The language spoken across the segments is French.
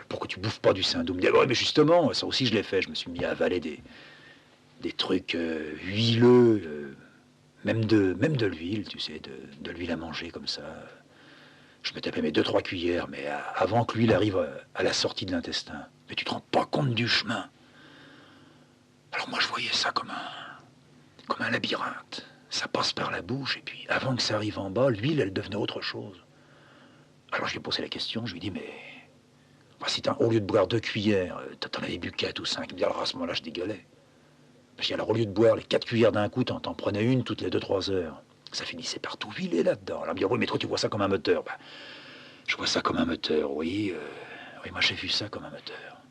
pourquoi tu bouffes pas du saindoux? Il me dit, ouais, mais justement, ça aussi je l'ai fait. Je me suis mis à avaler des trucs huileux, même de l'huile, tu sais, de l'huile à manger comme ça. Je me tapais mes 2-3 cuillères, mais avant que l'huile arrive à la sortie de l'intestin. Mais tu te rends pas compte du chemin. Alors moi je voyais ça comme un labyrinthe. Ça passe par la bouche, et puis avant que ça arrive en bas, l'huile, elle devenait autre chose. Alors je lui ai posé la question, je lui ai dit, mais si au lieu de boire 2 cuillères, t'en avais bu 4 ou 5, il me dit, alors à ce moment-là, je dégueulais. Je dis, alors au lieu de boire les 4 cuillères d'un coup, t'en prenais une toutes les 2-3 heures. Ça finissait par tout huiler là-dedans. Alors il me dit, oui, mais toi tu vois ça comme un moteur. Ben, je vois ça comme un moteur, oui. Oui, moi j'ai vu ça comme un moteur.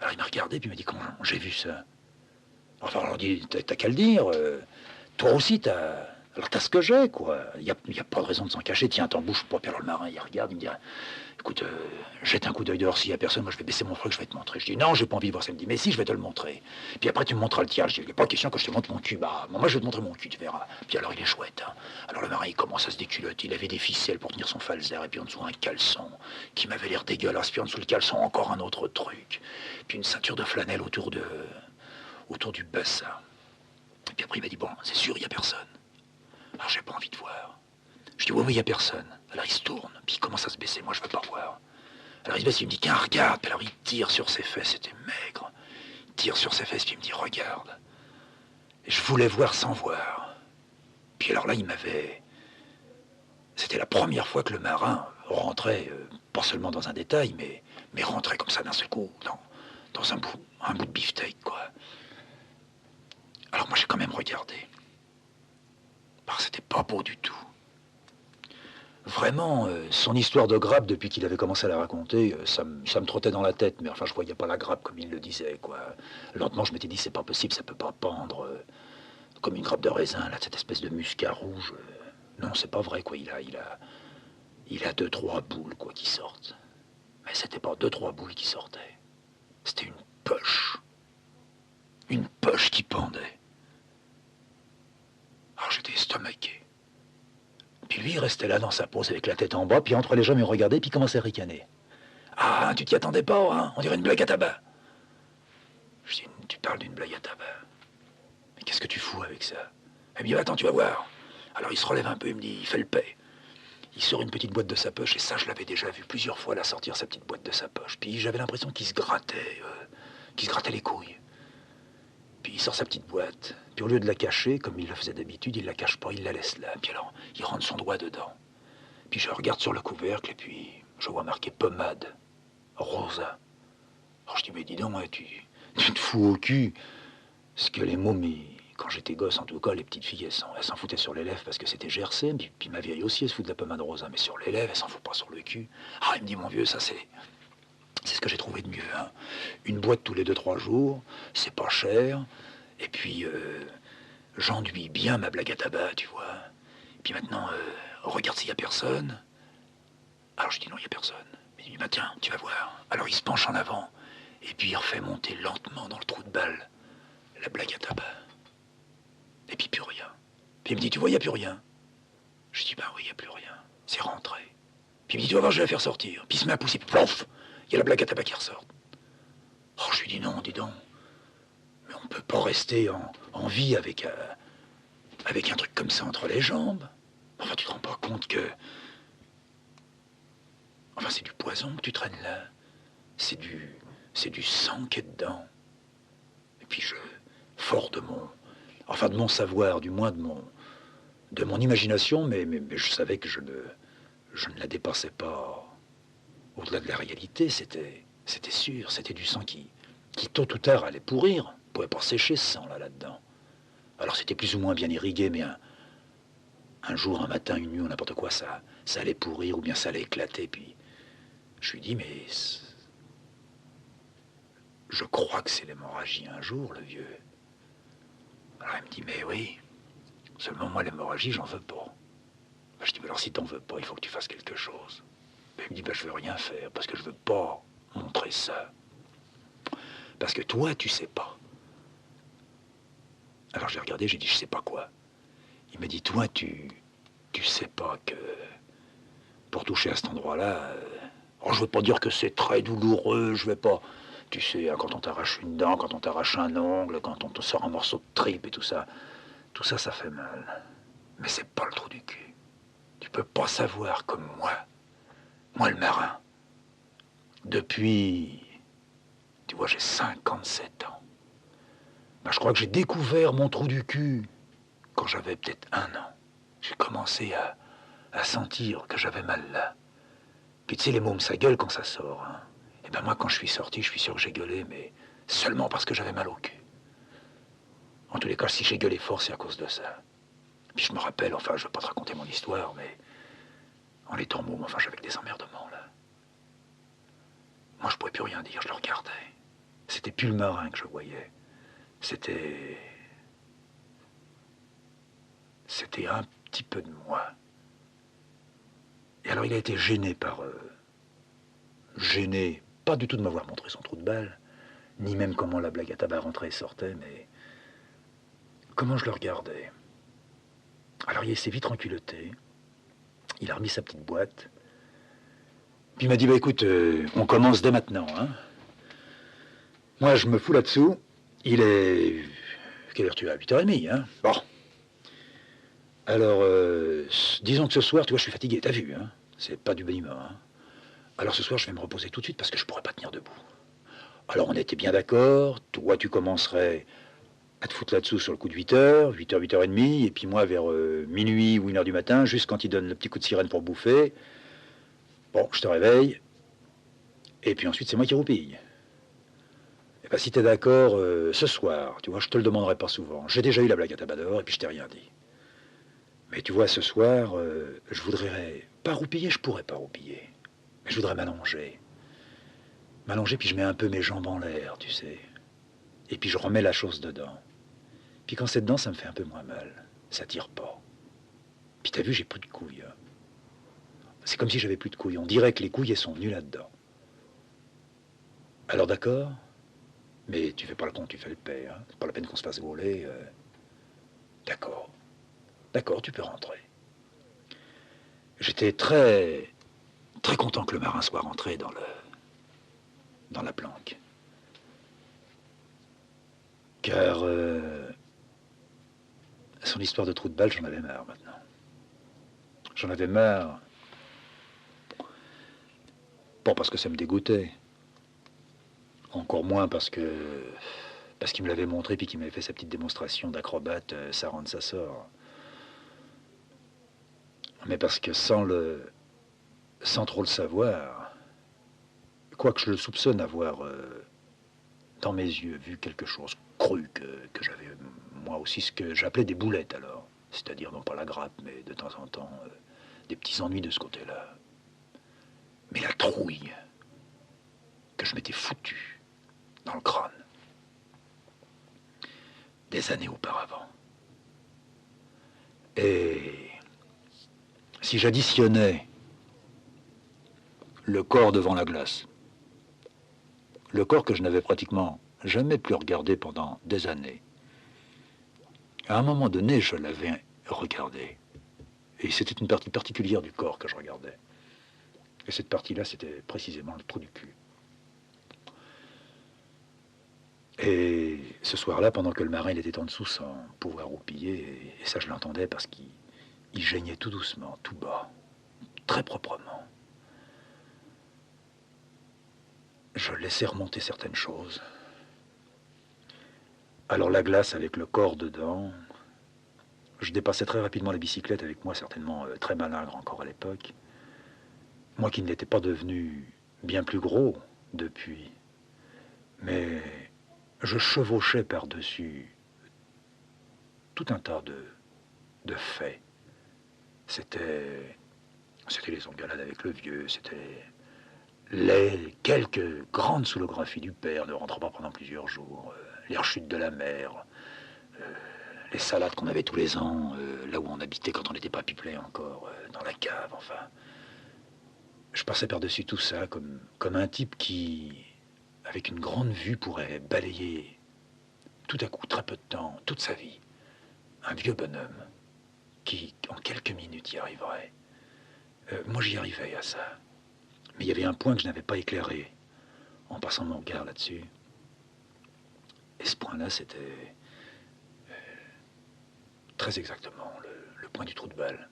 Alors il m'a regardé, puis il m'a dit, comment j'ai vu ça? Enfin, alors dit, t'as qu'à le dire. Toi aussi, t'as ce que j'ai, quoi. Il n'y a pas de raison de s'en cacher. Tiens, t'en bouge pas. Puis alors le marin, il regarde, il me dit, écoute, jette un coup d'œil dehors s'il n'y a personne. Moi, je vais baisser mon froc, je vais te montrer. Je dis, non, j'ai pas envie de voir ça. Il me dit, mais si, je vais te le montrer. Puis après, tu me montreras le tien. Je dis, il n'est pas question que je te montre mon cul. Bah, moi, je vais te montrer mon cul, tu verras. Puis alors, il est chouette. Hein. Alors le marin, il commence à se déculotter. Il avait des ficelles pour tenir son falzer. Et puis en dessous, un caleçon qui m'avait l'air dégueulasse. Puis en dessous le caleçon, encore un autre truc. Puis une ceinture de flanelle autour du bassin. Et puis après, il m'a dit, bon, c'est sûr, il n'y a personne. Alors j'ai pas envie de voir. Je dis, oui, il n'y a personne. Alors il se tourne, puis il commence à se baisser. Moi, je veux pas voir. Alors il se baisse, il me dit, tiens, regarde. Puis alors il tire sur ses fesses, c'était maigre. Il tire sur ses fesses, puis il me dit, regarde. Et je voulais voir sans voir. Puis alors là, il m'avait... C'était la première fois que le marin rentrait, pas seulement dans un détail, mais rentrait comme ça d'un seul coup, dans un bout de beefsteak, quoi. Alors moi, j'ai quand même regardé. Alors c'était pas beau du tout. Vraiment, son histoire de grappe, depuis qu'il avait commencé à la raconter, ça me trottait dans la tête, mais enfin, je voyais pas la grappe comme il le disait, quoi. Lentement, je m'étais dit, c'est pas possible, ça peut pas pendre comme une grappe de raisin, là, cette espèce de muscat rouge. Non, c'est pas vrai, quoi. Il a 2-3 boules, quoi, qui sortent. Mais c'était pas 2-3 boules qui sortaient. C'était une poche. Une poche qui pendait. Alors j'étais estomaqué. Puis lui, il restait là dans sa pose avec la tête en bas, puis entre les jambes, il me regardait, puis il commençait à ricaner. Ah, tu t'y attendais pas, hein? On dirait une blague à tabac. Je dis, tu parles d'une blague à tabac. Mais qu'est-ce que tu fous avec ça? Il me dit, attends, tu vas voir. Alors il se relève un peu, il me dit, il fait le paix. Il sort une petite boîte de sa poche, et ça, je l'avais déjà vu plusieurs fois, là, sortir sa petite boîte de sa poche. Puis j'avais l'impression qu'il se grattait les couilles. Puis il sort sa petite boîte. Puis au lieu de la cacher, comme il le faisait d'habitude, il la cache pas, il la laisse là. Puis alors, il rentre son doigt dedans. Puis je regarde sur le couvercle, et puis je vois marqué pommade. Rosa. Alors je dis, mais dis donc, ouais, tu te fous au cul. Parce que les mômes, quand j'étais gosse, en tout cas, les petites filles, elles s'en foutaient sur les lèvres parce que c'était GRC. Puis ma vieille aussi, elle se fout de la pommade rosa. Mais sur les lèvres, elle s'en fout pas sur le cul. Ah, il me dit, mon vieux, ça c'est ce que j'ai trouvé de mieux. Hein. Une boîte tous les 2-3 jours, c'est pas cher. Et puis, j'enduis bien ma blague à tabac, tu vois. Et puis maintenant, regarde s'il y a personne. Alors je dis, non, il y a personne. Il dit, bah tiens, tu vas voir. Alors il se penche en avant, et puis il refait monter lentement dans le trou de balle la blague à tabac. Et puis plus rien. Puis il me dit, tu vois, il n'y a plus rien. Je dis, bah oui, il n'y a plus rien. C'est rentré. Puis il me dit, tu vas voir, je vais la faire sortir. Puis il se met à pousser, puis plouf, il y a la blague à tabac qui ressort. Oh, je lui dis, non, dis donc. Mais on ne peut pas rester en vie avec un truc comme ça entre les jambes. Enfin, tu te rends pas compte que... Enfin, c'est du poison que tu traînes là. C'est du sang qui est dedans. Et puis fort de mon savoir, du moins de mon imagination, mais je savais que je ne la dépassais pas au-delà de la réalité. C'était sûr, c'était du sang qui tôt ou tard allait pourrir. On ne pouvait pas sécher ce sang là-dedans. Alors c'était plus ou moins bien irrigué, mais un jour, un matin, une nuit, ou n'importe quoi, ça allait pourrir, ou bien ça allait éclater, puis je lui dis, mais je crois que c'est l'hémorragie un jour, le vieux. Alors il me dit, mais oui, seulement moi l'hémorragie, j'en veux pas. Je dis, mais alors si t'en veux pas, il faut que tu fasses quelque chose. Il me dit, je veux rien faire, parce que je veux pas montrer ça. Parce que toi, tu sais pas. Alors j'ai regardé, j'ai dit, je sais pas quoi. Il m'a dit, toi, tu sais pas que pour toucher à cet endroit-là, Alors, je veux pas dire que c'est très douloureux, je vais pas... Tu sais, hein, quand on t'arrache une dent, quand on t'arrache un ongle, quand on te sort un morceau de tripe et tout ça, ça fait mal. Mais c'est pas le trou du cul. Tu peux pas savoir comme moi le marin. Depuis, tu vois, j'ai 57 ans. Ben, je crois que j'ai découvert mon trou du cul quand j'avais peut-être 1 an. J'ai commencé à sentir que j'avais mal là. Puis tu sais, les mômes, ça gueule quand ça sort. Hein. Et ben moi, quand je suis sorti, je suis sûr que j'ai gueulé, mais seulement parce que j'avais mal au cul. En tous les cas, si j'ai gueulé fort, c'est à cause de ça. Puis je me rappelle, enfin, je ne vais pas te raconter mon histoire, mais en étant môme, enfin, j'avais des emmerdements, là. Moi, je pouvais plus rien dire, je le regardais. C'était plus le marin que je voyais. C'était... C'était un petit peu de moi. Et alors, il a été gêné par... gêné, pas du tout de m'avoir montré son trou de balle, ni même comment la blague à tabac rentrait et sortait, mais... comment je le regardais. Alors, il s'est vite renculotté. Il a remis sa petite boîte. Puis il m'a dit, bah écoute, on commence dès maintenant, hein. Moi, je me fous là-dessous. Il est... Quelle heure tu as? 8h30, hein. Bon. Alors, disons que ce soir, tu vois, je suis fatigué, t'as vu, hein. C'est pas du bon humeur, hein. Alors ce soir, je vais me reposer tout de suite parce que je pourrais pas tenir debout. Alors on était bien d'accord, toi tu commencerais à te foutre là-dessous sur le coup de 8h, 8h, 8h30, et puis moi vers minuit ou 1h du matin, juste quand il donne le petit coup de sirène pour bouffer, bon, je te réveille, et puis ensuite c'est moi qui roupille. Et ben si t'es d'accord, ce soir, tu vois, je te le demanderai pas souvent. J'ai déjà eu la blague à Tabador, et puis je t'ai rien dit. Mais tu vois, ce soir, je voudrais pas roupiller, je pourrais pas roupiller. Mais je voudrais m'allonger. M'allonger, puis je mets un peu mes jambes en l'air, tu sais. Et puis je remets la chose dedans. Puis quand c'est dedans, ça me fait un peu moins mal. Ça tire pas. Puis t'as vu, j'ai plus de couilles. Hein. C'est comme si j'avais plus de couilles. On dirait que les couilles, elles sont venues là-dedans. Alors d'accord, mais tu fais pas le con, tu fais le paix. Hein. C'est pas la peine qu'on se fasse gauler. D'accord. D'accord, tu peux rentrer. J'étais très, très content que le marin soit rentré dans la planque. Car son histoire de trou de balle, j'en avais marre maintenant. J'en avais marre. Pas parce que ça me dégoûtait. Encore moins parce qu'il me l'avait montré puis qu'il m'avait fait sa petite démonstration d'acrobate, ça rentre, ça sort. Mais parce que sans trop le savoir, quoique je le soupçonne avoir dans mes yeux vu quelque chose, cru que j'avais moi aussi ce que j'appelais des boulettes alors. C'est-à-dire non pas la grappe, mais de temps en temps des petits ennuis de ce côté-là. Mais la trouille que je m'étais foutu dans le crâne des années auparavant. Et si j'additionnais le corps devant la glace, le corps que je n'avais pratiquement jamais pu regarder pendant des années, à un moment donné, je l'avais regardé. Et c'était une partie particulière du corps que je regardais. Et cette partie-là, c'était précisément le trou du cul. Et ce soir-là, pendant que le marin il était en dessous sans pouvoir roupiller, et ça je l'entendais parce qu'il geignait tout doucement, tout bas, très proprement. Je laissais remonter certaines choses. Alors la glace avec le corps dedans, je dépassais très rapidement la bicyclette avec moi, certainement très malingre encore à l'époque. Moi qui ne l'étais pas devenu bien plus gros depuis, mais je chevauchais par-dessus tout un tas de faits. C'était les engueulades avec le vieux, c'était les quelques grandes soulographies du père ne rentrant pas pendant plusieurs jours, les rechutes de la mère, les salades qu'on avait tous les ans, là où on habitait quand on n'était pas peuplé encore, dans la cave, enfin. Je passais par-dessus tout ça comme un type qui, avec une grande vue, pourrait balayer tout à coup, très peu de temps, toute sa vie. Un vieux bonhomme qui, en quelques minutes, y arriverait. Moi, j'y arrivais à ça. Mais il y avait un point que je n'avais pas éclairé en passant mon regard là-dessus. Et ce point-là, c'était très exactement le point du trou de balle.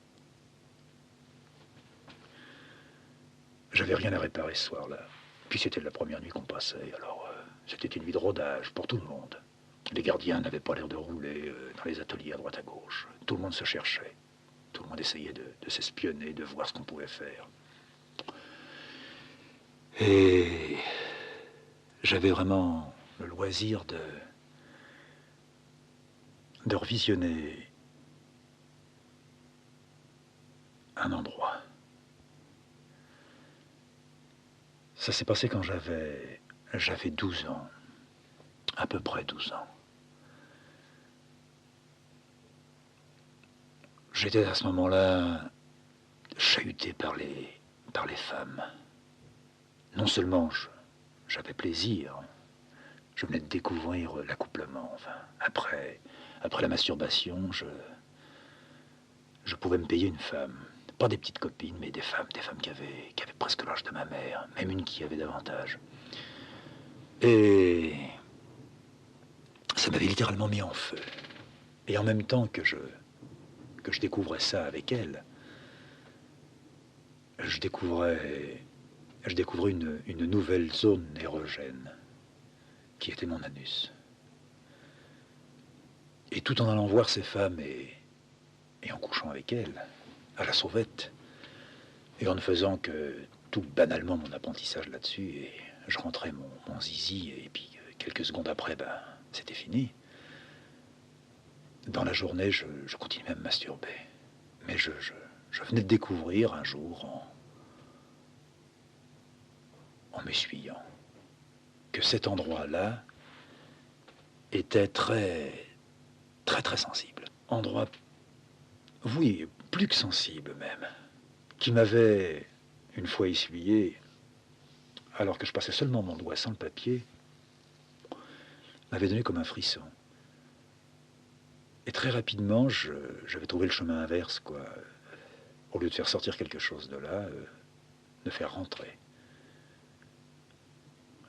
J'avais rien à réparer ce soir-là. Puis c'était la première nuit qu'on passait, alors c'était une nuit de rodage pour tout le monde. Les gardiens n'avaient pas l'air de rouler dans les ateliers à droite à gauche. Tout le monde se cherchait. Tout le monde essayait de s'espionner, de voir ce qu'on pouvait faire. Et j'avais vraiment le loisir de revisionner un endroit. Ça s'est passé quand j'avais 12 ans, à peu près 12 ans. J'étais à ce moment-là chahuté par les femmes. Non seulement j'avais plaisir, je venais de découvrir l'accouplement. Enfin, après la masturbation, je pouvais me payer une femme. Pas des petites copines, mais des femmes qui avaient presque l'âge de ma mère, même une qui avait davantage. Et ça m'avait littéralement mis en feu. Et en même temps que je découvrais ça avec elle, je découvrais une nouvelle zone érogène, qui était mon anus. Et tout en allant voir ces femmes et en couchant avec elles, à la sauvette, et en ne faisant que tout banalement mon apprentissage là-dessus, et je rentrais mon zizi, et puis quelques secondes après, ben, c'était fini. Dans la journée, je continuais à me masturber. Mais je venais de découvrir un jour, en m'essuyant, que cet endroit-là était très, très, très sensible. Endroit, oui, plus que sensible même, qui m'avait, une fois essuyé, alors que je passais seulement mon doigt sans le papier, m'avait donné comme un frisson. Et très rapidement, j'avais trouvé le chemin inverse, quoi. Au lieu de faire sortir quelque chose de là, de faire rentrer.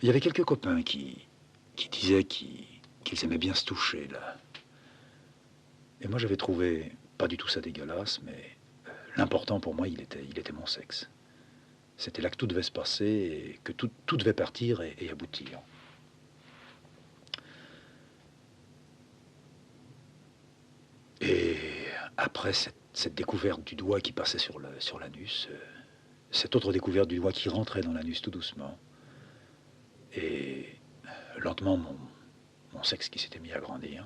Il y avait quelques copains qui disaient qu'ils aimaient bien se toucher, là. Et moi, j'avais trouvé pas du tout ça dégueulasse, mais l'important pour moi, il était mon sexe. C'était là que tout devait se passer, et que tout devait partir et aboutir. Et après cette découverte du doigt qui passait sur l'anus, cette autre découverte du doigt qui rentrait dans l'anus tout doucement, et lentement mon sexe qui s'était mis à grandir,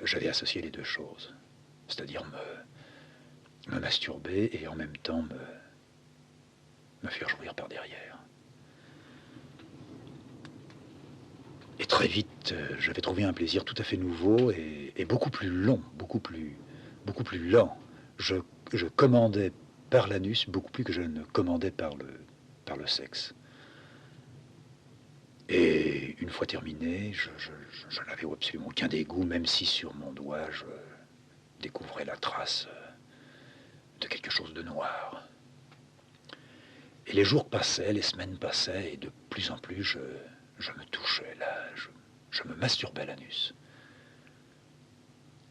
j'avais associé les deux choses. C'est-à-dire me masturber et en même temps me faire jouir par derrière. Et très vite, j'avais trouvé un plaisir tout à fait nouveau et beaucoup plus long, beaucoup plus lent. Je commandais par l'anus beaucoup plus que je ne commandais par le sexe. Et une fois terminé, je n'avais absolument aucun dégoût, même si sur mon doigt, je découvrais la trace de quelque chose de noir. Et les jours passaient, les semaines passaient, et de plus en plus, je me touchais là, je me masturbais l'anus.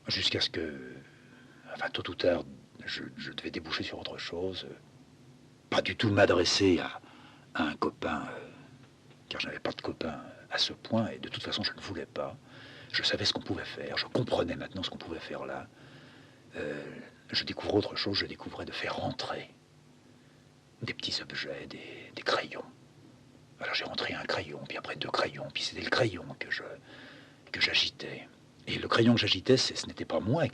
Jusqu'à ce que, enfin, tôt ou tard, je devais déboucher sur autre chose. Pas du tout m'adresser à un copain, car je n'avais pas de copain à ce point, et de toute façon, je ne voulais pas. Je savais ce qu'on pouvait faire, je comprenais maintenant ce qu'on pouvait faire là. Je découvrais autre chose, je découvrais de faire rentrer des petits objets, des crayons. Alors j'ai rentré un crayon, puis après deux crayons, puis c'était le crayon que j'agitais. Et le crayon que j'agitais, ce n'était pas moi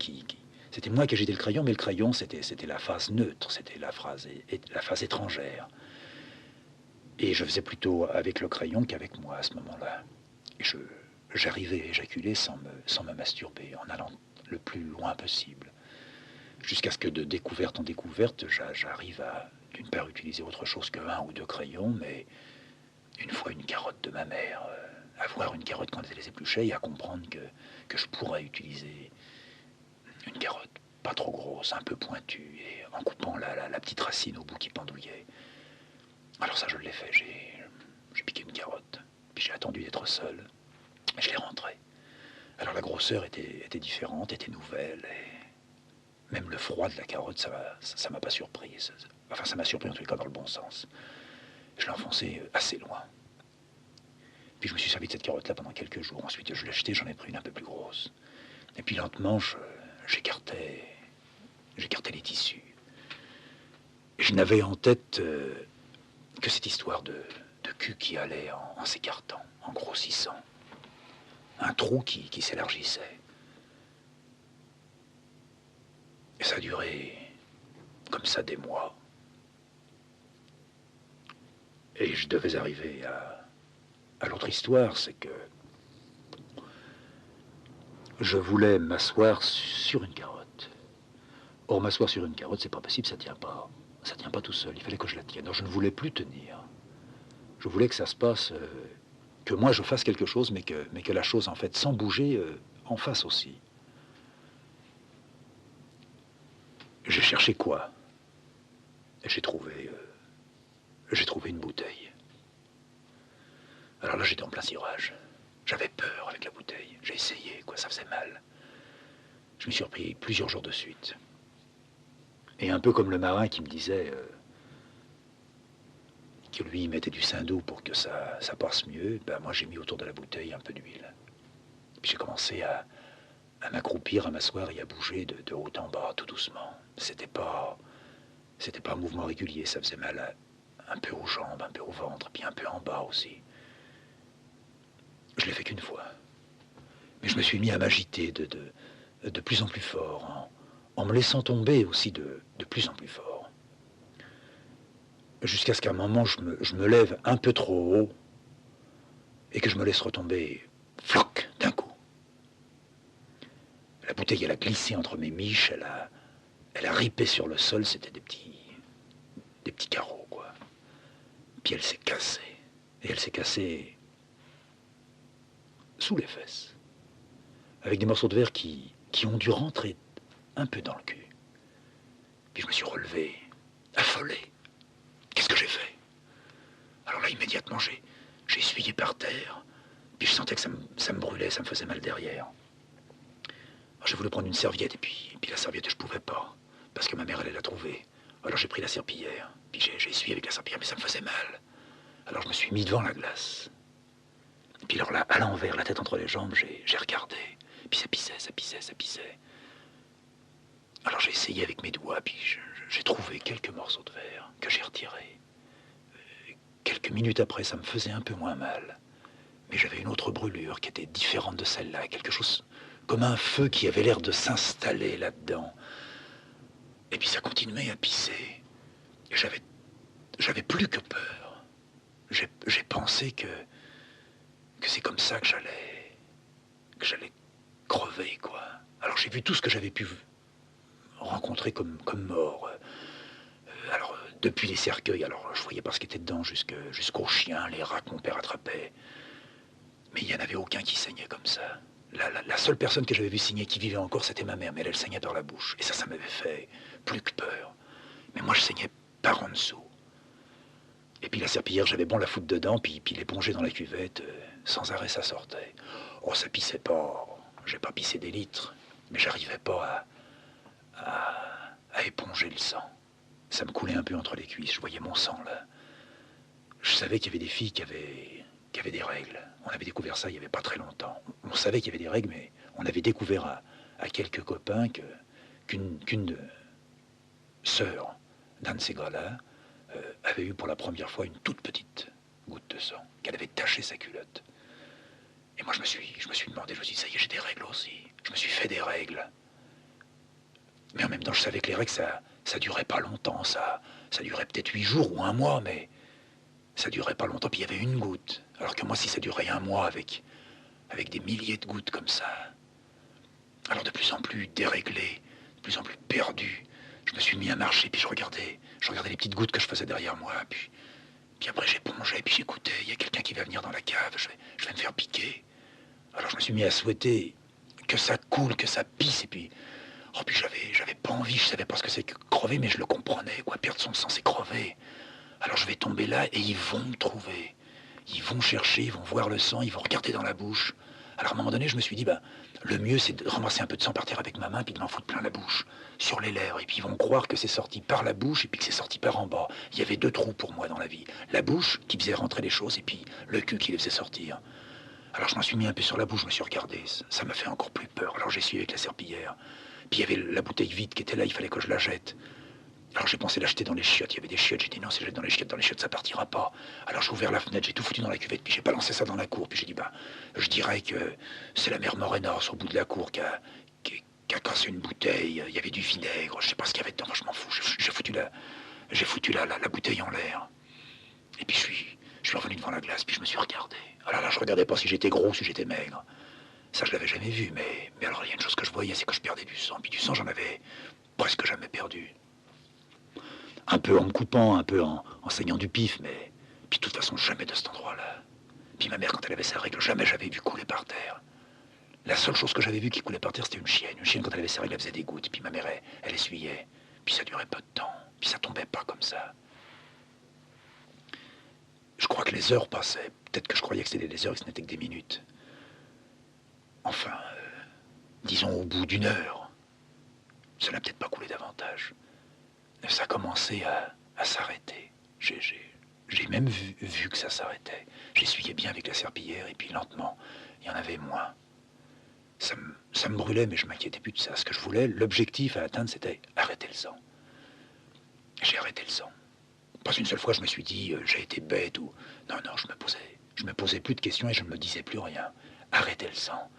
c'était moi qui agitais le crayon, mais le crayon, c'était la phase neutre, c'était la phase étrangère. Et je faisais plutôt avec le crayon qu'avec moi à ce moment-là. Et j'arrivais à éjaculer sans me masturber, en allant le plus loin possible. Jusqu'à ce que de découverte en découverte, j'arrive à, d'une part, utiliser autre chose que un ou deux crayons, mais une fois une carotte de ma mère, à voir une carotte quand elle les épluchait et à comprendre que je pourrais utiliser une carotte pas trop grosse, un peu pointue, et en coupant la petite racine au bout qui pendouillait. Alors ça, je l'ai fait. J'ai piqué une carotte. Puis j'ai attendu d'être seul. Et je l'ai rentrée. Alors la grosseur était différente, était nouvelle. Et même le froid de la carotte, ça m'a pas surpris. Enfin, ça m'a surpris en tout cas dans le bon sens. Je l'ai enfoncé assez loin. Puis je me suis servi de cette carotte-là pendant quelques jours. Ensuite, je l'ai jetée, j'en ai pris une un peu plus grosse. Et puis lentement, j'écartais les tissus. Et je n'avais en tête que cette histoire de cul qui allait en s'écartant, en grossissant. Un trou qui s'élargissait. Et ça a duré comme ça des mois. Et je devais arriver à l'autre histoire, c'est que je voulais m'asseoir sur une carotte. Or, m'asseoir sur une carotte, c'est pas possible, ça tient pas. Ça tient pas tout seul, il fallait que je la tienne. Alors, je ne voulais plus tenir. Je voulais que ça se passe, que moi je fasse quelque chose, mais que la chose, en fait, sans bouger, en fasse aussi. J'ai cherché quoi? Et j'ai trouvé une bouteille. Alors là, j'étais en plein cirage. J'avais peur avec la bouteille. J'ai essayé, quoi, ça faisait mal. Je m'y suis repris plusieurs jours de suite. Et un peu comme le marin qui me disait que lui, il mettait du Saint-Doux pour que ça passe mieux, ben moi, j'ai mis autour de la bouteille un peu d'huile. Puis j'ai commencé à m'accroupir, à m'asseoir et à bouger de haut en bas, tout doucement. C'était pas un mouvement régulier, ça faisait mal un peu aux jambes, un peu au ventre, puis un peu en bas aussi. Je l'ai fait qu'une fois. Mais je me suis mis à m'agiter de plus en plus fort, en me laissant tomber aussi de plus en plus fort. Jusqu'à ce qu'à un moment, je me lève un peu trop haut et que je me laisse retomber, floc, d'un coup. La bouteille, elle a glissé entre mes miches, elle a ripé sur le sol, c'était des petits carreaux, quoi. Puis elle s'est cassée. Et elle s'est cassée sous les fesses, avec des morceaux de verre qui ont dû rentrer un peu dans le cul. Puis je me suis relevé, affolé. Qu'est-ce que j'ai fait? Alors là, immédiatement, j'ai essuyé par terre. Puis je sentais que ça me brûlait, ça me faisait mal derrière. Alors j'ai voulu prendre une serviette, et puis la serviette, je pouvais pas. Parce que ma mère, elle l'a trouvée. Alors j'ai pris la serpillière. Puis j'ai essuyé avec la serpillière, mais ça me faisait mal. Alors je me suis mis devant la glace. Et puis alors là, à l'envers, la tête entre les jambes, j'ai regardé. Puis ça pissait, ça pissait, ça pissait. Alors j'ai essayé avec mes doigts, puis j'ai trouvé quelques morceaux de verre que j'ai retirés. Quelques minutes après, ça me faisait un peu moins mal. Mais j'avais une autre brûlure qui était différente de celle-là. Quelque chose comme un feu qui avait l'air de s'installer là-dedans. Et puis ça continuait à pisser. Et j'avais plus que peur. J'ai pensé que c'est comme ça que j'allais crever, quoi. Alors j'ai vu tout ce que j'avais pu rencontrer comme mort. Alors, depuis les cercueils, alors je voyais pas ce qui était dedans, jusqu'aux chiens, les rats que mon père attrapait. Mais il n'y en avait aucun qui saignait comme ça. La seule personne que j'avais vue saigner qui vivait encore, c'était ma mère, mais elle saignait par la bouche. Et ça m'avait fait plus que peur. Mais moi, je saignais par en dessous. Et puis la serpillière, j'avais bon la foutre dedans, puis l'éponger dans la cuvette, sans arrêt ça sortait. Oh, ça pissait pas. J'ai pas pissé des litres, mais j'arrivais pas à éponger le sang. Ça me coulait un peu entre les cuisses, je voyais mon sang là. Je savais qu'il y avait des filles qui avaient des règles. On avait découvert ça il n'y avait pas très longtemps. On savait qu'il y avait des règles, mais on avait découvert à quelques copains qu'une sœur d'un de ces gars-là avait eu pour la première fois une toute petite goutte de sang, qu'elle avait taché sa culotte. Et moi je me suis demandé, je me suis dit, ça y est, j'ai des règles aussi. Je me suis fait des règles. Mais en même temps, je savais que les règles, ça durait pas longtemps, ça durait peut-être 8 jours ou un mois, mais ça durait pas longtemps, puis il y avait une goutte. Alors que moi, si ça durait un mois avec des milliers de gouttes comme ça, alors de plus en plus déréglé, de plus en plus perdu, je me suis mis à marcher, puis je regardais les petites gouttes que je faisais derrière moi, puis après j'épongeais, puis j'écoutais, il y a quelqu'un qui va venir dans la cave, je vais me faire piquer. Alors je me suis mis à souhaiter que ça coule, que ça pisse, et puis puis j'avais pas envie, je savais pas ce que c'est que crever, mais je le comprenais, quoi, perdre son sang, c'est crever. Alors je vais tomber là et ils vont me trouver. Ils vont chercher, ils vont voir le sang, ils vont regarder dans la bouche. Alors à un moment donné, je me suis dit, ben, le mieux c'est de ramasser un peu de sang par terre avec ma main, puis de m'en foutre plein la bouche, sur les lèvres. Et puis ils vont croire que c'est sorti par la bouche et puis que c'est sorti par en bas. Il y avait 2 trous pour moi dans la vie. La bouche qui faisait rentrer les choses et puis le cul qui les faisait sortir. Alors je m'en suis mis un peu sur la bouche, je me suis regardé. Ça m'a fait encore plus peur. Alors j'ai essuyé avec la serpillière. Puis il y avait la bouteille vide qui était là, il fallait que je la jette. Alors j'ai pensé l'acheter dans les chiottes, il y avait des chiottes, j'ai dit non, si je jette dans les chiottes ça partira pas. Alors j'ai ouvert la fenêtre, j'ai tout foutu dans la cuvette, puis j'ai balancé ça dans la cour, puis j'ai dit bah, je dirais que c'est la mère Morénas au bout de la cour qui a cassé une bouteille, il y avait du vinaigre, je sais pas ce qu'il y avait dedans, je m'en fous, j'ai foutu la bouteille en l'air. Et puis je suis revenu devant la glace, puis je me suis regardé. Alors là, je regardais pas si j'étais gros ou si j'étais maigre. Ça, je l'avais jamais vu, mais alors il y a une chose que je voyais, c'est que je perdais du sang, puis du sang, j'en avais presque jamais perdu. Un peu en me coupant, un peu en saignant du pif, mais... Puis de toute façon, jamais de cet endroit-là. Puis ma mère, quand elle avait sa règle, jamais j'avais vu couler par terre. La seule chose que j'avais vue qui coulait par terre, c'était une chienne. Une chienne, quand elle avait sa règle, elle faisait des gouttes. Puis ma mère, elle essuyait. Puis ça durait peu de temps. Puis ça tombait pas comme ça. Je crois que les heures passaient. Peut-être que je croyais que c'était des heures et que ce n'était que des minutes. Enfin, disons au bout d'une heure. Ça n'a peut-être pas coulé davantage. Ça a commencé à s'arrêter. J'ai même vu que ça s'arrêtait. J'essuyais bien avec la serpillière et puis lentement, il y en avait moins. Ça me brûlait, mais je m'inquiétais plus de ça. Ce que je voulais, l'objectif à atteindre, c'était arrêter le sang. J'ai arrêté le sang. Pas une seule fois, je me suis dit, j'ai été bête ou... Non, non, je me posais plus de questions et je ne me disais plus rien. Arrêter le sang.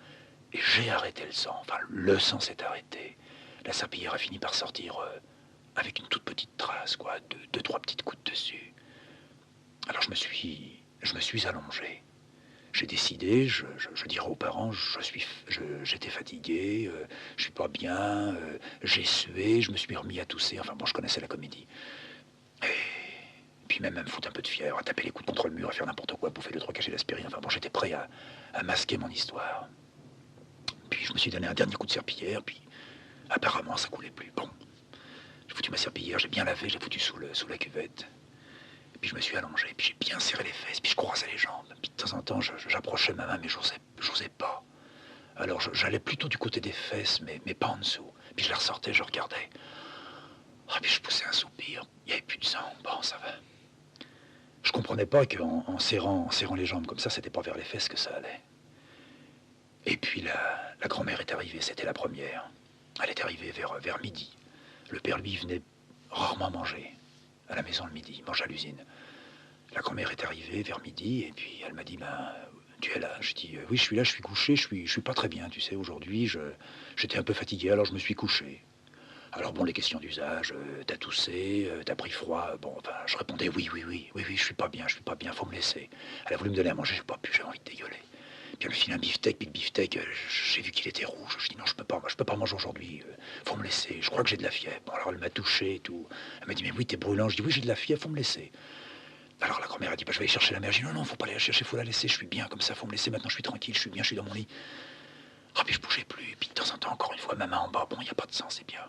Et j'ai arrêté le sang. Enfin, le sang s'est arrêté. La serpillière a fini par sortir avec une toute petite trace, quoi, deux, trois petites gouttes dessus. Alors je me suis allongé. J'ai décidé, je dirais aux parents, j'étais fatigué, je suis pas bien, j'ai sué, je me suis remis à tousser. Enfin bon, je connaissais la comédie. Et puis même à me foutre un peu de fièvre, à taper les coudes contre le mur, à faire n'importe quoi, à bouffer 2-3 cachets d'aspirine. Enfin bon, j'étais prêt à masquer mon histoire. Puis je me suis donné un dernier coup de serpillière, puis apparemment ça coulait plus. Bon, j'ai foutu ma serpillière, j'ai bien lavé, j'ai foutu sous la cuvette. Puis je me suis allongé, puis j'ai bien serré les fesses, puis je croisais les jambes. Puis de temps en temps, j'approchais ma main, mais j'osais pas. Alors j'allais plutôt du côté des fesses, mais pas en dessous. Puis je les ressortais, je regardais. Ah, puis je poussais un soupir. Il n'y avait plus de sang. Bon, ça va. Je comprenais pas qu'en serrant les jambes comme ça, c'était pas vers les fesses que ça allait. Et puis la grand-mère est arrivée, c'était la première. Elle est arrivée vers midi. Le père, lui, venait rarement manger à la maison le midi, il mange à l'usine. La grand-mère est arrivée vers midi, et puis elle m'a dit, ben, tu es là? Je dis, oui, je suis là, je suis couché, je suis pas très bien, tu sais, aujourd'hui, j'étais un peu fatigué, alors je me suis couché. Alors bon, les questions d'usage, t'as toussé, t'as pris froid, bon, enfin, je répondais, oui, je suis pas bien, faut me laisser. Elle a voulu me donner à manger, j'ai pas pu, j'avais envie de dégueuler. Puis elle me file un beefsteak, puis le beefsteak, j'ai vu qu'il était rouge. Je dis non, je peux pas manger aujourd'hui, faut me laisser, je crois que j'ai de la fièvre. Bon, alors elle m'a touché et tout. Elle m'a dit, mais oui, t'es brûlant. Je dis, oui, j'ai de la fièvre, faut me laisser. Alors la grand-mère a dit, bah, je vais aller chercher la mère. Je dis, non, non, faut pas aller la chercher, faut la laisser, je suis bien comme ça, faut me laisser, maintenant je suis tranquille, je suis bien, je suis dans mon lit. Ah, puis je bougeais plus, puis de temps en temps, encore une fois, ma main en bas, bon, il n'y a pas de sang, c'est bien.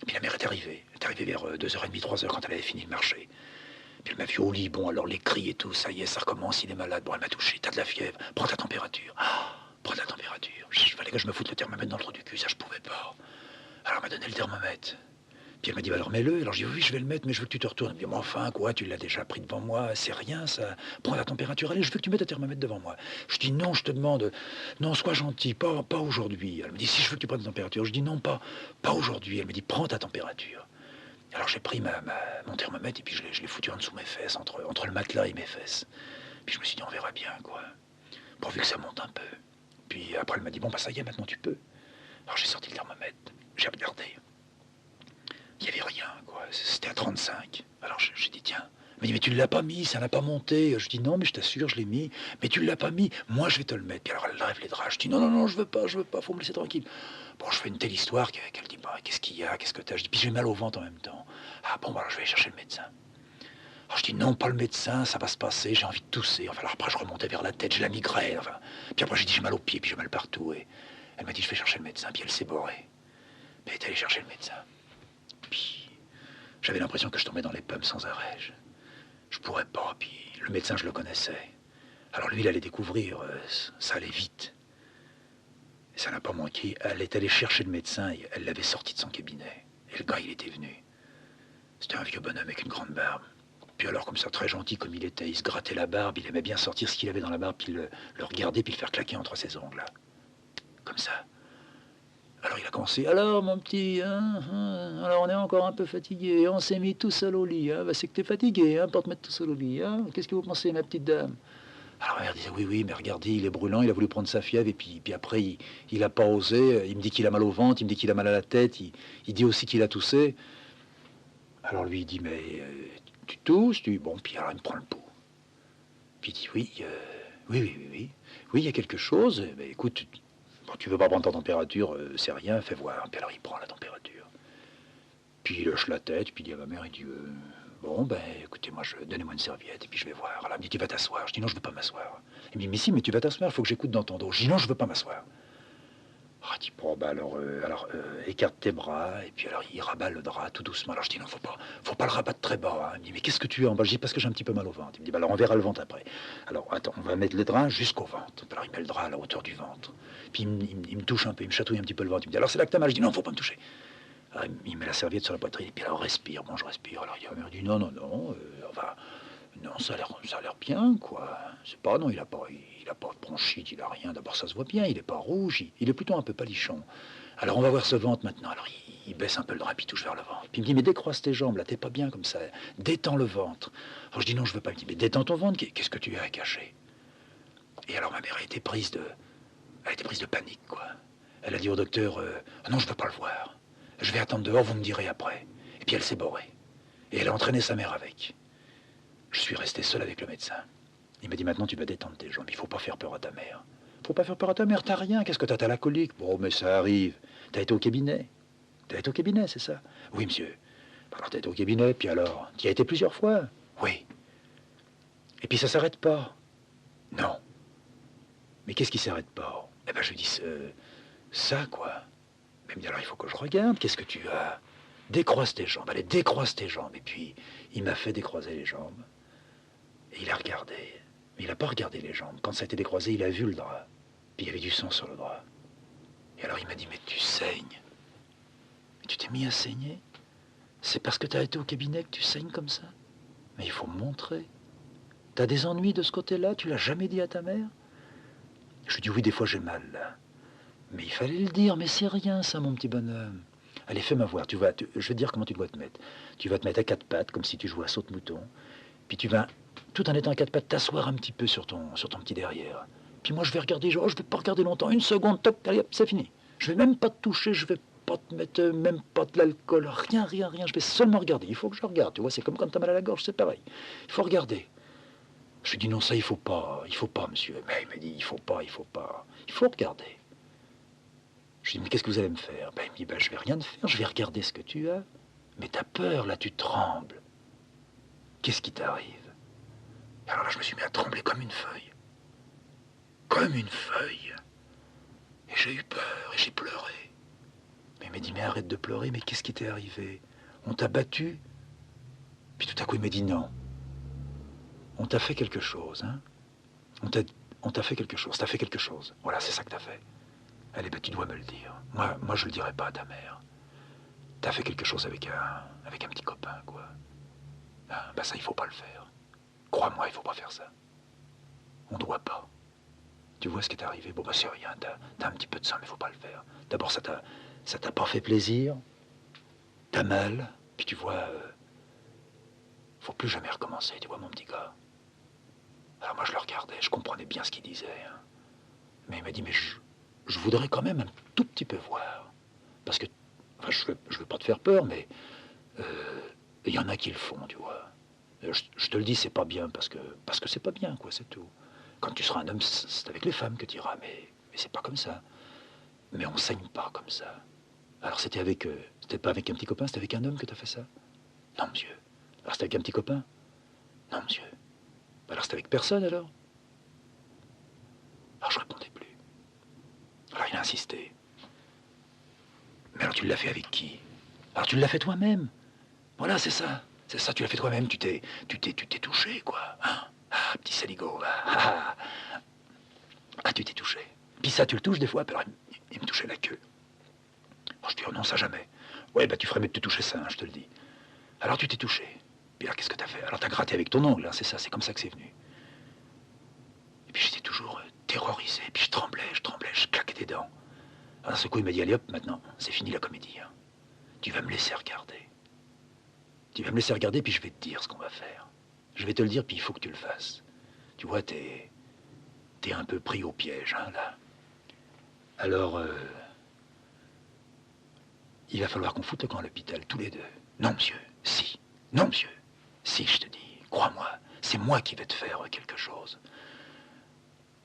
Puis la mère est arrivée vers 2h30, 3h, quand elle avait fini de marcher. Puis elle m'a vu au lit, bon, alors les cris et tout, ça y est, ça recommence, il est malade. Bon, elle m'a touché, t'as de la fièvre, prends ta température. Ah, prends ta température. Il fallait que je me foute le thermomètre dans le trou du cul, ça je pouvais pas. Alors elle m'a donné le thermomètre. Puis elle m'a dit, bah alors mets-le. Alors j'ai dit, oui, je vais le mettre, mais je veux que tu te retournes. Elle m'a dit, mais enfin, quoi, tu l'as déjà pris devant moi, c'est rien ça. Prends la température, allez, je veux que tu mettes le thermomètre devant moi. Je dis, non, je te demande, non, sois gentil, pas aujourd'hui. Elle me dit, si je veux que tu prennes ta température. Je dis, non, pas aujourd'hui. Elle me dit, prends ta température. Alors j'ai pris mon thermomètre et puis je l'ai foutu en dessous de mes fesses, entre le matelas et mes fesses. Puis je me suis dit, on verra bien, quoi. Pourvu que ça monte un peu. Puis après, elle m'a dit, bon, bah ça y est, maintenant tu peux. Alors j'ai sorti le thermomètre, j'ai regardé. Il n'y avait rien, quoi. C'était à 35. Alors j'ai dit, tiens. Elle m'a dit, mais tu ne l'as pas mis, ça n'a pas monté. Je dis, non, mais je t'assure, je l'ai mis. Mais tu ne l'as pas mis, moi je vais te le mettre. Puis alors elle lève les draps. Je dis, non, non, non, je veux pas, faut me laisser tranquille. Bon, je fais une telle histoire qu'elle dit, bah, qu'est-ce qu'il y a, qu'est-ce que t'as? Je dis, puis j'ai mal au ventre en même temps. Ah bon, bah alors je vais aller chercher le médecin. Alors je dis, non, pas le médecin, ça va se passer, j'ai envie de tousser. Enfin, alors après, je remontais vers la tête, j'ai la migraine. Enfin. Puis après, j'ai dit, j'ai mal aux pieds, puis j'ai mal partout. Et elle m'a dit, je vais chercher le médecin. Puis elle s'est borrée. Puis elle est allée chercher le médecin. Puis j'avais l'impression que je tombais dans les pommes sans arrêt. Je pourrais pas, puis le médecin, je le connaissais. Alors lui, il allait découvrir, ça allait vite. Et ça n'a pas manqué. Elle est allée chercher le médecin et elle l'avait sorti de son cabinet. Et le gars, il était venu. C'était un vieux bonhomme avec une grande barbe. Puis alors, comme ça, très gentil comme il était, il se grattait la barbe, il aimait bien sortir ce qu'il avait dans la barbe, puis le regarder, puis le faire claquer entre ses ongles, là. Comme ça. Alors il a commencé, alors mon petit, alors on est encore un peu fatigué, on s'est mis tout seul au lit, hein, bah, c'est que t'es fatigué, hein, pour te mettre tout seul au lit, hein, qu'est-ce que vous pensez, ma petite dame? Alors ma mère disait, oui, oui, mais regardez, il est brûlant, il a voulu prendre sa fièvre, et puis après, il a pas osé, il me dit qu'il a mal au ventre, il me dit qu'il a mal à la tête, il dit aussi qu'il a toussé. Alors lui, il dit, mais tu tousses, bon, puis alors il me prend le pouls. Puis il dit, oui, oui, il y a quelque chose, mais écoute, bon, tu veux pas prendre ta température, c'est rien, fais voir. Puis alors il prend la température. Puis il hoche la tête, puis il dit à ma mère, il dit, bon, ben écoutez, donnez-moi une serviette, et puis je vais voir. Alors elle me dit, tu vas t'asseoir. Je dis, non, je veux pas m'asseoir. Il me dit, mais si, mais tu vas t'asseoir, il faut que j'écoute dans ton dos. Je dis, non, je veux pas m'asseoir. Ah, il dit, bon, ben alors écarte tes bras, et puis alors il rabat le drap tout doucement. Alors je dis, non, faut pas le rabattre très bas. Hein. Il me dit, mais qu'est-ce que tu as en bas? Je dis, parce que j'ai un petit peu mal au ventre. Il me dit, ben alors on verra le ventre après. Alors attends, on va mettre le drap jusqu'au ventre. Alors il met le drap à la hauteur du ventre. Puis il me touche un peu, il me chatouille un petit peu le ventre. Il me dit, alors c'est là que t'as mal. Je dis, non, faut pas me toucher. Alors, il met la serviette sur la poitrine, et puis alors on respire. Bon, je respire. Alors il me dit, non, non, ça a l'air bien, quoi. C'est pas, non, il a pas de bronchite, il a rien. D'abord, ça se voit bien, il est pas rouge, il est plutôt un peu palichon. Alors, on va voir ce ventre maintenant. Alors, il baisse un peu le drap, puis il touche vers le ventre. Puis il me dit, mais décroise tes jambes, là, t'es pas bien comme ça. Détends le ventre. Alors, je dis, non, je veux pas. Il me dit, mais détends ton ventre, qu'est-ce que tu as à cacher? Et alors, ma mère a été prise de panique, quoi. Elle a dit au docteur, ah non, je veux pas le voir. Je vais attendre dehors, vous me direz après. Et puis, elle s'est borrée. Et elle a entraîné sa mère avec. Je suis resté seul avec le médecin. Il m'a dit, maintenant tu vas détendre tes jambes, il faut pas faire peur à ta mère. Faut pas faire peur à ta mère, t'as rien, qu'est-ce que t'as la colique? Bon, mais ça arrive. T'as été au cabinet? T'as été au cabinet, c'est ça? Oui, monsieur. Alors t'as été au cabinet, puis alors? T'y as été plusieurs fois? Oui. Et puis ça s'arrête pas? Non. Mais qu'est-ce qui s'arrête pas? Eh ben je lui dis, ça quoi. Mais il me dit, alors il faut que je regarde, qu'est-ce que tu as? Décroise tes jambes, allez, décroise tes jambes. Et puis il m'a fait décroiser les jambes. Et il a regardé. Mais il n'a pas regardé les jambes. Quand ça a été décroisé, il a vu le drap. Puis il y avait du sang sur le drap. Et alors il m'a dit, mais tu saignes. Mais tu t'es mis à saigner? C'est parce que tu as été au cabinet que tu saignes comme ça? Mais il faut me montrer. T'as des ennuis de ce côté-là? Tu l'as jamais dit à ta mère? Je lui dis, oui, des fois j'ai mal, là. Mais il fallait le dire, mais c'est rien, ça, mon petit bonhomme. Allez, fais-moi voir. Je vais te dire comment tu dois te mettre. Tu vas te mettre à quatre pattes, comme si tu jouais à saute-mouton. Puis tu vas, tout en étant à quatre pattes, t'asseoir un petit peu sur ton petit derrière. Puis moi, je vais regarder, je vais pas regarder longtemps, une seconde, toc, allez, hop, c'est fini. Je vais même pas te toucher, je vais pas te mettre même pas de l'alcool, rien, je vais seulement regarder. Il faut que je regarde, tu vois, c'est comme quand t'as mal à la gorge, c'est pareil. Il faut regarder. Je lui dis, non, ça, il faut pas, monsieur. Mais il m'a dit, il faut regarder. Je lui dis, mais qu'est-ce que vous allez me faire? Ben, il me dit, ben, je vais rien te faire, je vais regarder ce que tu as. Mais t'as peur, là, tu trembles. Qu'est-ce qui t'arrive? Alors là, je me suis mis à trembler comme une feuille. Comme une feuille. Et j'ai eu peur, et j'ai pleuré. Mais il m'a dit, mais arrête de pleurer, mais qu'est-ce qui t'est arrivé? On t'a battu? Puis tout à coup, il m'a dit, non. On t'a fait quelque chose, hein? On t'a fait quelque chose, t'as fait quelque chose. Voilà, c'est ça que t'as fait. Allez, ben, tu dois me le dire. Moi, je le dirai pas à ta mère. T'as fait quelque chose avec un petit copain, quoi. Ah, ben ça, il faut pas le faire. Crois-moi, il faut pas faire ça. On doit pas. Tu vois ce qui est arrivé? Bon, bah c'est rien, t'as un petit peu de sang, mais faut pas le faire. D'abord, ça t'a pas fait plaisir. T'as mal. Puis tu vois, faut plus jamais recommencer, tu vois, mon petit gars. Alors moi, je le regardais, je comprenais bien ce qu'il disait. Hein. Mais il m'a dit, mais je voudrais quand même un tout petit peu voir. Parce que, enfin, je veux pas te faire peur, mais il y en a qui le font, tu vois. Je te le dis, c'est pas bien, parce que c'est pas bien, quoi, c'est tout. Quand tu seras un homme, c'est avec les femmes que tu iras, mais c'est pas comme ça. Mais on saigne pas comme ça. Alors c'était pas avec un petit copain, c'était avec un homme que t'as fait ça? Non, monsieur. Alors c'était avec un petit copain? Non, monsieur. Alors c'était avec personne, alors? Alors je répondais plus. Alors il a insisté. Mais alors tu l'as fait avec qui? Alors tu l'as fait toi-même. Voilà, c'est ça. C'est ça, tu l'as fait toi-même, tu t'es touché, quoi. Hein? Ah, petit saligo, ah, tu t'es touché. Puis ça, tu le touches des fois, puis alors il me touchait la queue. Bon, je dis, oh non, ça jamais. Ouais, bah tu ferais mieux de te toucher ça, hein, je te le dis. Alors tu t'es touché. Puis là, qu'est-ce que t'as fait? Alors t'as gratté avec ton ongle, hein, c'est ça, c'est comme ça que c'est venu. Et puis j'étais toujours terrorisé, puis je tremblais, je claquais des dents. Alors d'un seul coup, il m'a dit, allez hop, maintenant, c'est fini la comédie. Hein. Tu vas me laisser regarder. Tu vas me laisser regarder, puis je vais te dire ce qu'on va faire. Je vais te le dire, puis il faut que tu le fasses. Tu vois, t'es un peu pris au piège, hein, là. Alors, il va falloir qu'on foute le camp à l'hôpital, tous les deux. Non, monsieur, si. Non, monsieur, si, je te dis. Crois-moi, c'est moi qui vais te faire quelque chose.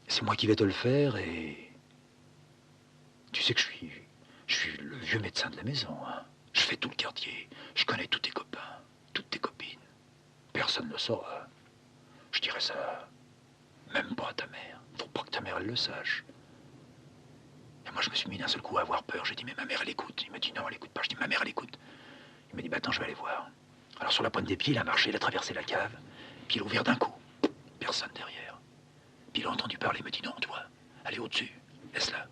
C'est moi qui vais te le faire et... Tu sais que je suis le vieux médecin de la maison, hein. Je fais tout le quartier. Je connais tous tes copains, toutes tes copines. Personne ne le saura. Je dirais ça même pas à ta mère. Faut pas que ta mère, elle le sache. Et moi, je me suis mis d'un seul coup à avoir peur. J'ai dit, mais ma mère, elle écoute. Il m'a dit, non, elle écoute pas. Je dis, ma mère, elle écoute. Il m'a dit, bah attends, je vais aller voir. Alors, sur la pointe des pieds, il a marché, il a traversé la cave. Puis il a ouvert d'un coup. Personne derrière. Puis il a entendu parler. Il m'a dit, non, toi, allez au-dessus. Laisse-la.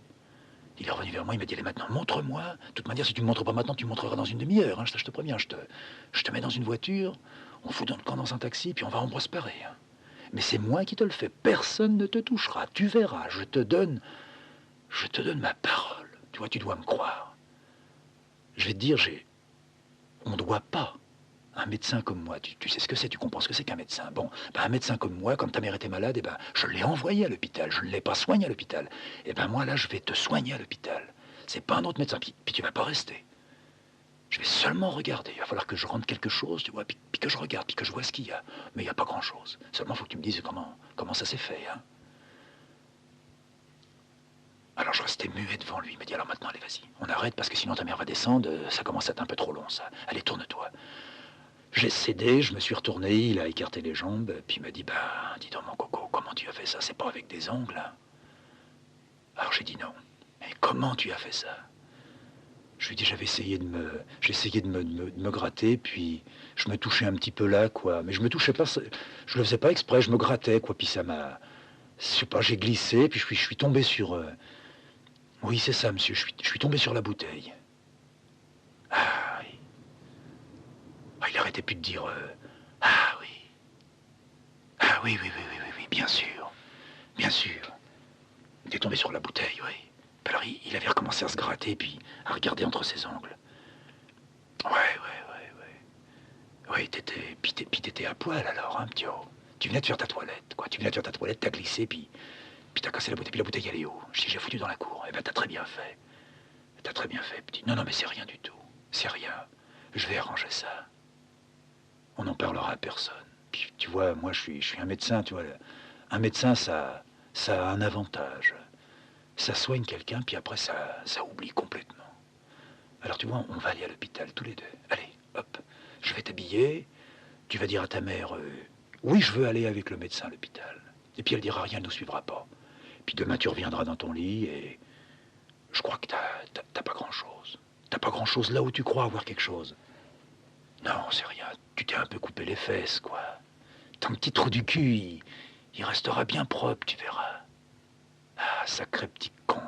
Il est revenu vers moi, il m'a dit, allez maintenant, montre-moi. De toute manière, si tu ne me montres pas maintenant, tu me montreras dans une demi-heure. Hein, je te préviens, je te mets dans une voiture, on fout dans le camp dans un taxi, puis on va en Brosparé. Hein. Mais c'est moi qui te le fais. Personne ne te touchera. Tu verras. Je te donne ma parole. Tu vois, tu dois me croire. Je vais te dire, on ne doit pas. Un médecin comme moi, tu sais ce que c'est, tu comprends ce que c'est qu'un médecin. Bon, ben un médecin comme moi, quand ta mère était malade, je l'ai envoyé à l'hôpital, je ne l'ai pas soigné à l'hôpital. Moi, là, je vais te soigner à l'hôpital. C'est pas un autre médecin, puis tu vas pas rester. Je vais seulement regarder. Il va falloir que je rentre quelque chose, tu vois, puis que je regarde, puis que je vois ce qu'il y a. Mais il n'y a pas grand-chose. Seulement, il faut que tu me dises comment ça s'est fait. Hein. Alors, je restais muet devant lui. Il m'a dit, alors maintenant, allez, vas-y. On arrête, parce que sinon ta mère va descendre. Ça commence à être un peu trop long, ça. Allez, tourne-toi. J'ai cédé, je me suis retourné, il a écarté les jambes, puis il m'a dit, bah, dis donc, mon coco, comment tu as fait ça? C'est pas avec des ongles, hein? Alors j'ai dit non. Mais comment tu as fait ça? Je lui ai dit, j'essayais de me gratter, puis je me touchais un petit peu là, quoi. Mais je me touchais pas, je le faisais pas exprès, je me grattais, quoi. Puis ça m'a, je sais pas, j'ai glissé, puis je suis tombé sur... Oui, c'est ça, monsieur, je suis tombé sur la bouteille. Ah oui. Ah, il arrêtait plus de dire... ah oui. Ah oui, oui, oui, oui, oui, oui, bien sûr. Bien sûr. Il était tombé sur la bouteille, oui. Alors il avait recommencé à se gratter, puis à regarder entre ses ongles. Ouais, ouais, ouais, ouais. Ouais, puis t'étais à poil alors, hein, petit haut. Tu venais de faire ta toilette, quoi. Tu venais de faire ta toilette, t'as glissé, puis t'as cassé la bouteille, puis la bouteille elle est où? Je dis, j'ai foutu dans la cour. Eh ben, t'as très bien fait. T'as très bien fait, petit. Non, non, mais c'est rien du tout. C'est rien. Je vais arranger ça. On n'en parlera à personne. Puis, tu vois, moi, je suis un médecin, tu vois. Un médecin, ça a un avantage. Ça soigne quelqu'un, puis après, ça oublie complètement. Alors, tu vois, on va aller à l'hôpital, tous les deux. Allez, hop, je vais t'habiller. Tu vas dire à ta mère, oui, je veux aller avec le médecin à l'hôpital. Et puis, elle dira rien, elle ne nous suivra pas. Puis demain, tu reviendras dans ton lit, et je crois que t'as pas grand-chose. T'as pas grand-chose là où tu crois avoir quelque chose. Non, c'est rien. Tu t'es un peu coupé les fesses, quoi. Ton petit trou du cul, il restera bien propre, tu verras. Ah, sacré petit con.